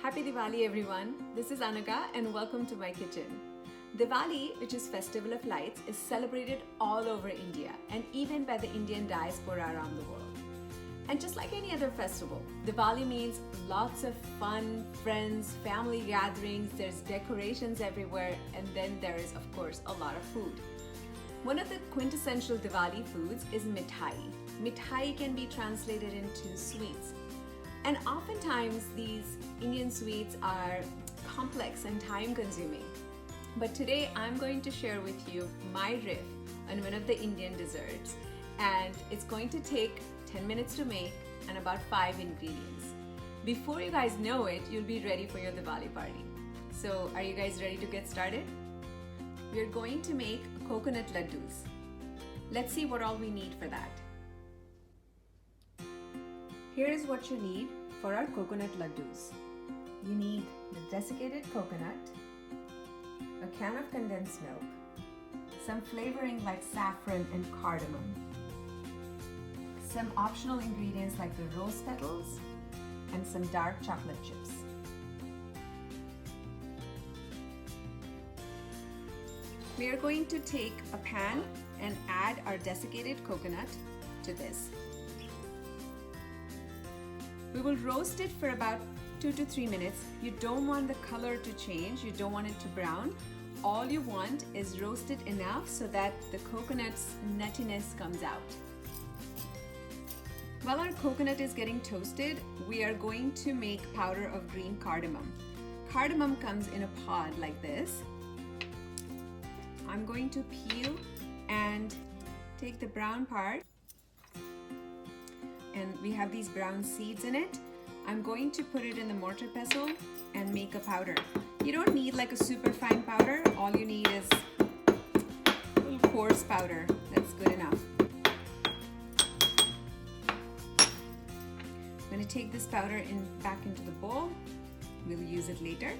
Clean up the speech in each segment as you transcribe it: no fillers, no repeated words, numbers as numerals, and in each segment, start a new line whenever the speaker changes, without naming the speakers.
Happy Diwali everyone, this is Anuga and welcome to my kitchen. Diwali, which is Festival of Lights, is celebrated all over India and even by the Indian diaspora around the world. And just like any other festival, Diwali means lots of fun, friends, family gatherings, there's decorations everywhere, and then there is of course a lot of food. One of the quintessential Diwali foods is mithai. Mithai can be translated into sweets. And oftentimes these Indian sweets are complex and time consuming. But today I'm going to share with you my riff on one of the Indian desserts, and it's going to take 10 minutes to make and about 5 ingredients. Before you guys know it, you'll be ready for your Diwali party. So are you guys ready to get started? We're going to make coconut laddus. Let's see what all we need for that. Here is what you need for our coconut laddus. You need the desiccated coconut, a can of condensed milk, some flavoring like saffron and cardamom, some optional ingredients like the rose petals, and some dark chocolate chips. We are going to take a pan and add our desiccated coconut to this. We will roast it for about 2 to 3 minutes. You don't want the color to change, you don't want it to brown. All you want is roast it enough so that the coconut's nuttiness comes out. While our coconut is getting toasted, we are going to make powder of green cardamom. Cardamom comes in a pod like this. I'm going to peel and take the brown part, and we have these brown seeds in it. I'm going to put it in the mortar pestle and make a powder. You don't need like a super fine powder. All you need is a little coarse powder. That's good enough. I'm going to take this powder back into the bowl. We'll use it later.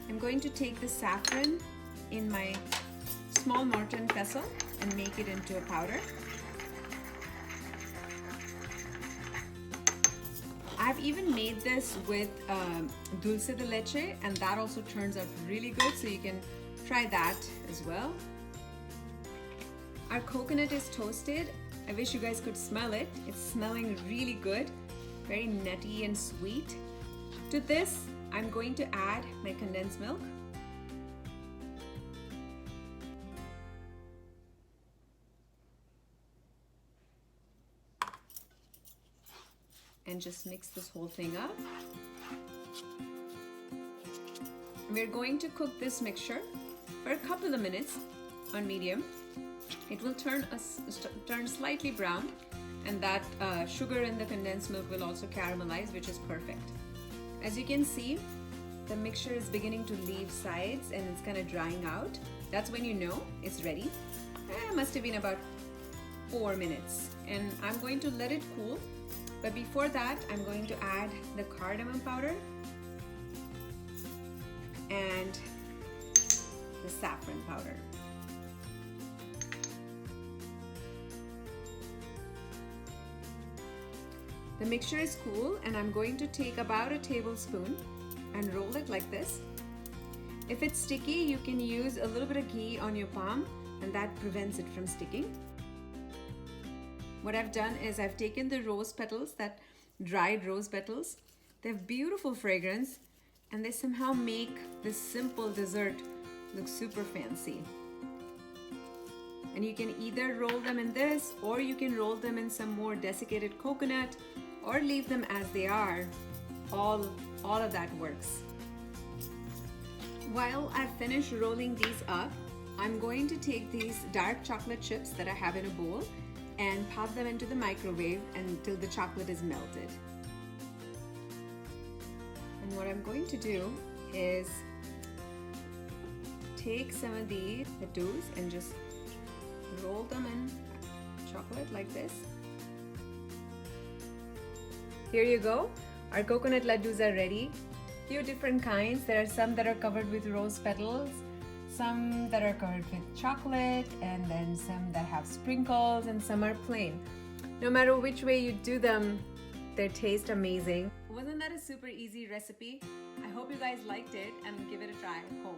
I'm going to take the saffron in my small mortar and pestle and make it into a powder. I've even made this with dulce de leche, and that also turns out really good, so you can try that as well. Our coconut is toasted. I wish you guys could smell it. It's smelling really good, very nutty and sweet. To this, I'm going to add my condensed milk. And just mix this whole thing up. We're going to cook this mixture for a couple of minutes on medium. It will turn slightly brown, and that sugar in the condensed milk will also caramelize, which is perfect. As you can see, the mixture is beginning to leave sides and it's kind of drying out. That's when you know it's ready. It must have been about 4 minutes, and I'm going to let it cool. But before that, I'm going to add the cardamom powder and the saffron powder. The mixture is cool, and I'm going to take about a tablespoon and roll it like this. If it's sticky, you can use a little bit of ghee on your palm, and that prevents it from sticking. What I've done is I've taken the rose petals, that dried rose petals. They have beautiful fragrance, and they somehow make this simple dessert look super fancy. And you can either roll them in this, or you can roll them in some more desiccated coconut, or leave them as they are. All of that works. While I've finished rolling these up, I'm going to take these dark chocolate chips that I have in a bowl and pop them into the microwave until the chocolate is melted. And what I'm going to do is take some of these laddus and just roll them in chocolate like this. Here you go. Our coconut laddus are ready. Few different kinds. There are some that are covered with rose petals, some that are covered with chocolate, and then some that have sprinkles, and some are plain. No matter which way you do them, They taste amazing. Wasn't that a super easy recipe? I hope you guys liked it and give it a try at home.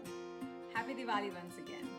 Happy Diwali once again.